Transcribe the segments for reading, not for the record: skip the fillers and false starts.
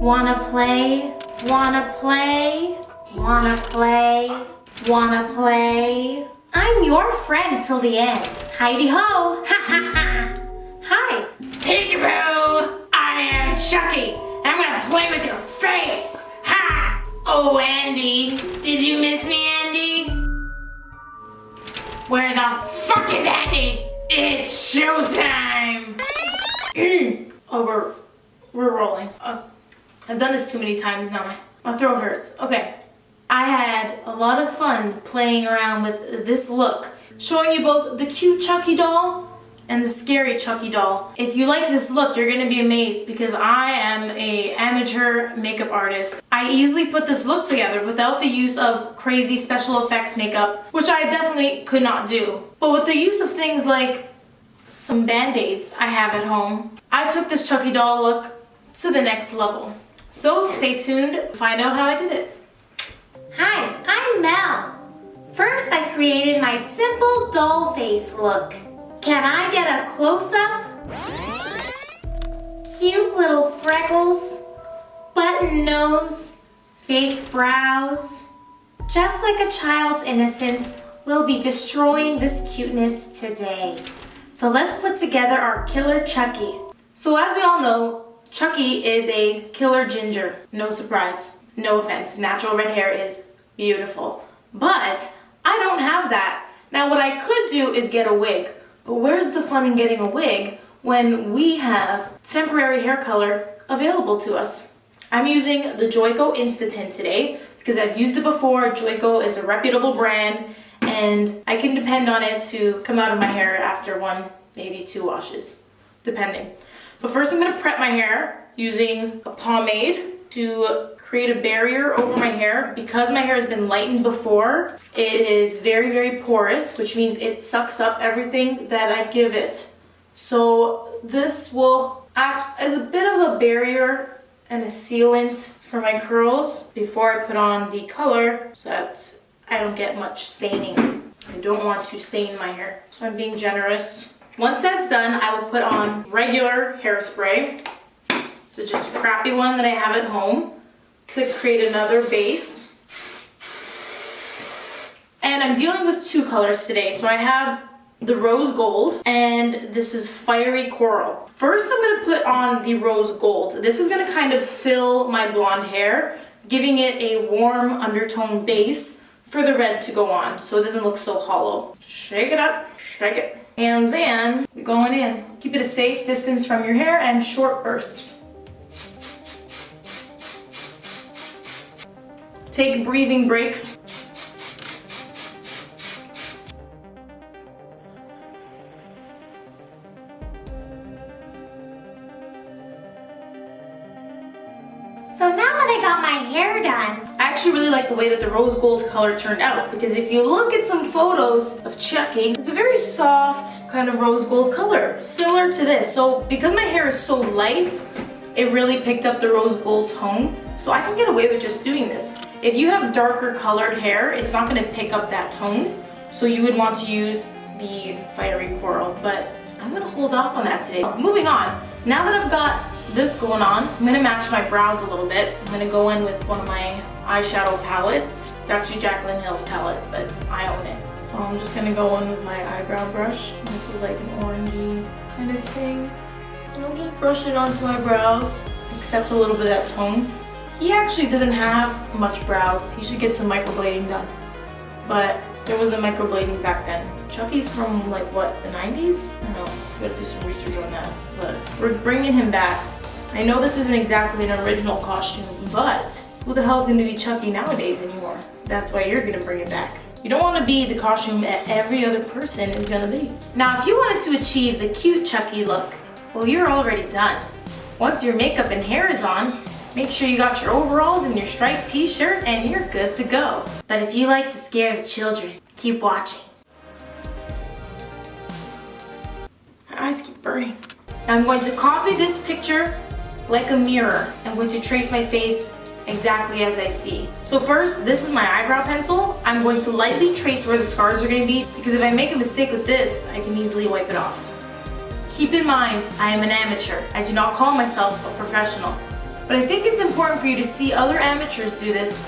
Wanna play? Wanna play? Wanna play? Wanna play? I'm your friend till the end. Heidi ho! Ha ha ha! Hi! Peekaboo! I am Chucky. I'm gonna play with your face. Ha! Oh, Andy, did you miss me, Andy? Where the fuck is Andy? It's showtime. Oh, we're rolling. I've done this too many times now. My throat hurts. Okay. I had a lot of fun playing around with this look, showing you both the cute Chucky doll and the scary Chucky doll. If you like this look, you're gonna be amazed because I am an amateur makeup artist. I easily put this look together without the use of crazy special effects makeup, which I definitely could not do. But with the use of things like some band-aids I have at home, I took this Chucky doll look to the next level. So stay tuned to find out how I did it. Hi, I'm Mel. First, I created my simple doll face look. Can I get a close-up? Cute little freckles, button nose, fake brows. Just like a child's innocence, we'll be destroying this cuteness today. So let's put together our killer Chucky. So as we all know, Chucky is a killer ginger. No surprise. No offense. Natural red hair is beautiful. But I don't have that. Now what I could do is get a wig. But where's the fun in getting a wig when we have temporary hair color available to us? I'm using the Joico Insta-Tint today because I've used it before. Joico is a reputable brand and I can depend on it to come out of my hair after one, maybe two washes, depending. But first I'm going to prep my hair using a pomade to create a barrier over my hair. Because my hair has been lightened before, it is very, very porous, which means it sucks up everything that I give it. So this will act as a bit of a barrier and a sealant for my curls before I put on the color so that I don't get much staining. I don't want to stain my hair, so I'm being generous. Once that's done, I will put on regular hairspray. So just a crappy one that I have at home to create another base. And I'm dealing with two colors today. So I have the rose gold and this is fiery coral. First, I'm gonna put on the rose gold. This is gonna kind of fill my blonde hair, giving it a warm undertone base for the red to go on so it doesn't look so hollow. Shake it up, shake it. And then you're going in. Keep it a safe distance from your hair and short bursts. Take breathing breaks. So now that I got my hair done, I actually really like the way that the rose gold color turned out because if you look at some photos of Chucky, it's a very soft kind of rose gold color, similar to this. So because my hair is so light, it really picked up the rose gold tone. So I can get away with just doing this. If you have darker colored hair, it's not gonna pick up that tone. So you would want to use the fiery coral, but I'm gonna hold off on that today. Moving on, now that I've got this going on, I'm gonna match my brows a little bit. I'm gonna go in with one of my eyeshadow palettes. It's actually Jaclyn Hill's palette, but I own it. So I'm just gonna go in with my eyebrow brush. This is like an orangey kind of thing. And I'll just brush it onto my brows, except a little bit of that tone. He actually doesn't have much brows. He should get some microblading done. But there wasn't microblading back then. Chucky's from like what, the 90s? I don't know, we gotta do some research on that. But we're bringing him back. I know this isn't exactly an original costume, but who the hell's gonna be Chucky nowadays anymore? That's why you're gonna bring it back. You don't wanna be the costume that every other person is gonna be. Now, if you wanted to achieve the cute Chucky look, well, you're already done. Once your makeup and hair is on, make sure you got your overalls and your striped t-shirt and you're good to go. But if you like to scare the children, keep watching. My eyes keep burning. Now I'm going to copy this picture like a mirror. I'm going to trace my face exactly as I see. So first, this is my eyebrow pencil. I'm going to lightly trace where the scars are going to be because if I make a mistake with this, I can easily wipe it off. Keep in mind, I am an amateur. I do not call myself a professional. But I think it's important for you to see other amateurs do this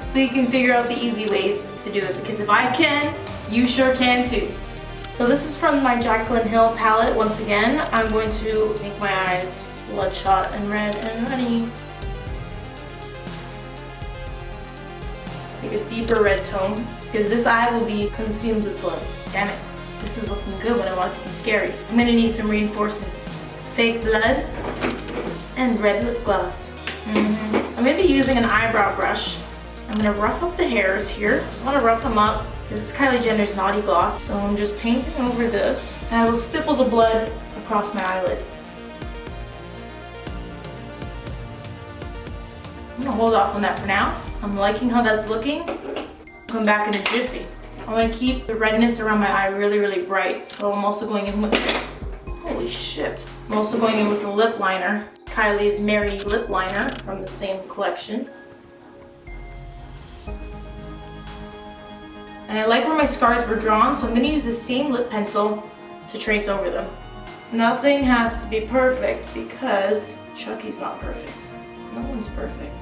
so you can figure out the easy ways to do it, because if I can, you sure can too. So this is from my Jaclyn Hill palette. Once again, I'm going to make my eyes bloodshot and red and runny. Take a deeper red tone, because this eye will be consumed with blood. Damn it, this is looking good when I want it to be scary. I'm gonna need some reinforcements. Fake blood and red lip gloss. I'm gonna be using an eyebrow brush. I'm gonna rough up the hairs here. Just wanna rough them up. This is Kylie Jenner's Naughty Gloss. So I'm just painting over this. And I will stipple the blood across my eyelid. I'm gonna hold off on that for now. I'm liking how that's looking. Come back in a jiffy. I'm gonna keep the redness around my eye really, really bright. So I'm also going in with, holy shit. I'm also going in with a lip liner. Kylie's Mary lip liner from the same collection. And I like where my scars were drawn, so I'm gonna use the same lip pencil to trace over them. Nothing has to be perfect because Chucky's not perfect. No one's perfect.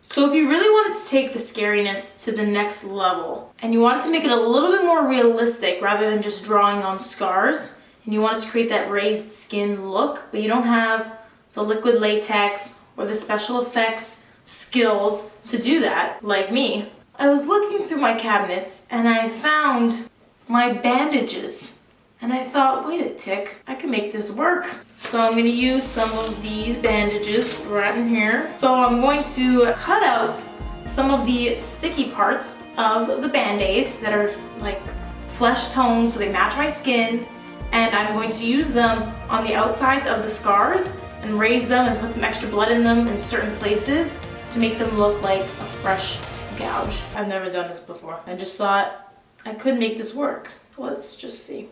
So if you really wanted to take the scariness to the next level, and you wanted to make it a little bit more realistic rather than just drawing on scars, and you wanted to create that raised skin look, but you don't have the liquid latex or the special effects skills to do that, like me, I was looking through my cabinets and I found my bandages. And I thought, wait a tick, I can make this work. So I'm gonna use some of these bandages right in here. So I'm going to cut out some of the sticky parts of the band-aids that are like flesh toned so they match my skin. And I'm going to use them on the outsides of the scars and raise them and put some extra blood in them in certain places to make them look like a fresh gouge. I've never done this before. I just thought I could make this work. So let's just see.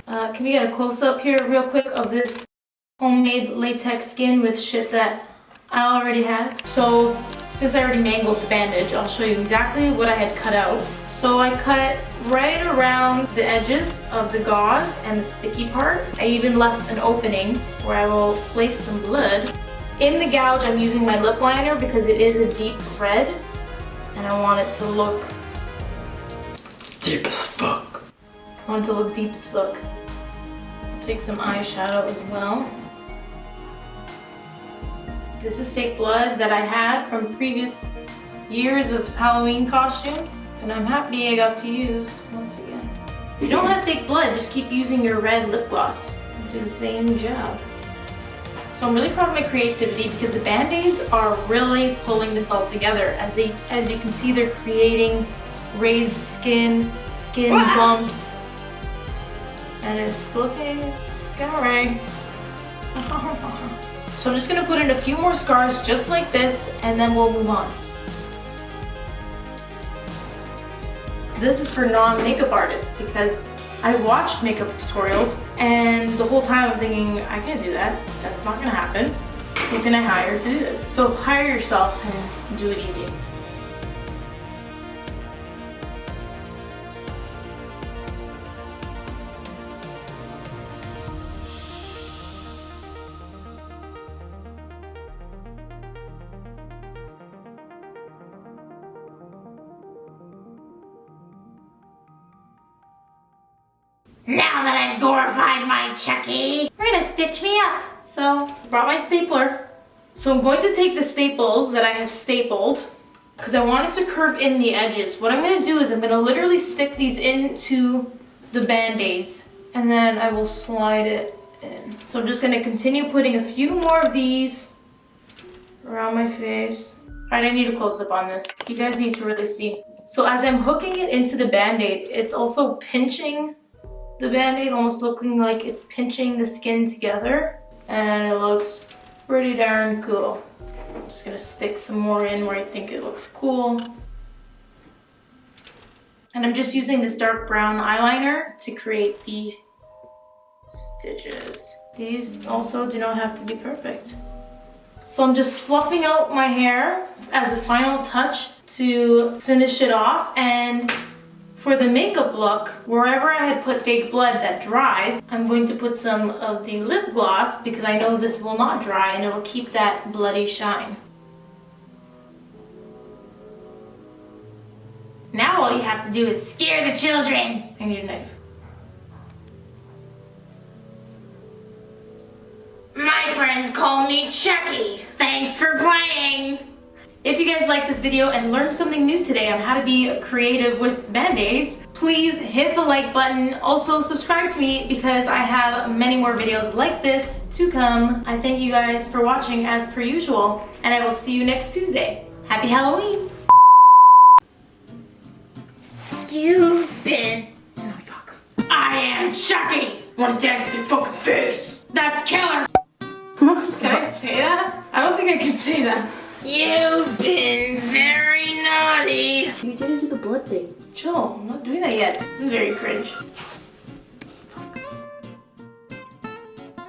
Can we get a close-up here real quick of this homemade latex skin with shit that I already had? So since I already mangled the bandage, I'll show you exactly what I had cut out. So I cut right around the edges of the gauze and the sticky part. I even left an opening where I will place some blood. In the gouge, I'm using my lip liner because it is a deep red and I want it to look deep as fuck. I want it to look deep as fuck. I'll take some eyeshadow as well. This is fake blood that I had from previous years of Halloween costumes, and I'm happy I got to use once again. If you don't have fake blood, just keep using your red lip gloss. It'll do the same job. So I'm really proud of my creativity because the band-aids are really pulling this all together. As you can see, they're creating raised skin bumps, and it's looking scary. So I'm just gonna put in a few more scars just like this, and then we'll move on. This is for non-makeup artists because I watched makeup tutorials and the whole time I'm thinking, I can't do that. That's not gonna happen. Who can I hire to do this? So hire yourself and do it easy. Now that I've glorified my Chucky, You're gonna stitch me up. So, brought my stapler. So I'm going to take the staples that I have stapled because I want it to curve in the edges. What I'm gonna do is I'm gonna literally stick these into the band-aids and then I will slide it in. So I'm just gonna continue putting a few more of these around my face. Alright, I need a close-up on this. You guys need to really see. So as I'm hooking it into the band-aid, it's also pinching the band-aid, almost looking like it's pinching the skin together, and it looks pretty darn cool. I'm just gonna stick some more in where I think it looks cool. And I'm just using this dark brown eyeliner to create these stitches. These also do not have to be perfect. So I'm just fluffing out my hair as a final touch to finish it off, and For the makeup look, wherever I had put fake blood that dries, I'm going to put some of the lip gloss because I know this will not dry and it will keep that bloody shine. Now all you have to do is scare the children. I need a knife. My friends call me Chucky. Thanks for playing. If you guys like this video and learned something new today on how to be creative with band-aids, please hit the like button. Also subscribe to me because I have many more videos like this to come. I thank you guys for watching as per usual, and I will see you next Tuesday. Happy Halloween! You've been... Oh, fuck. I am Chucky. Wanna dance with your fucking face? The killer. Can I say that? I don't think I can say that. You've been very naughty. You didn't do the blood thing. Chill, I'm not doing that yet. This is very cringe.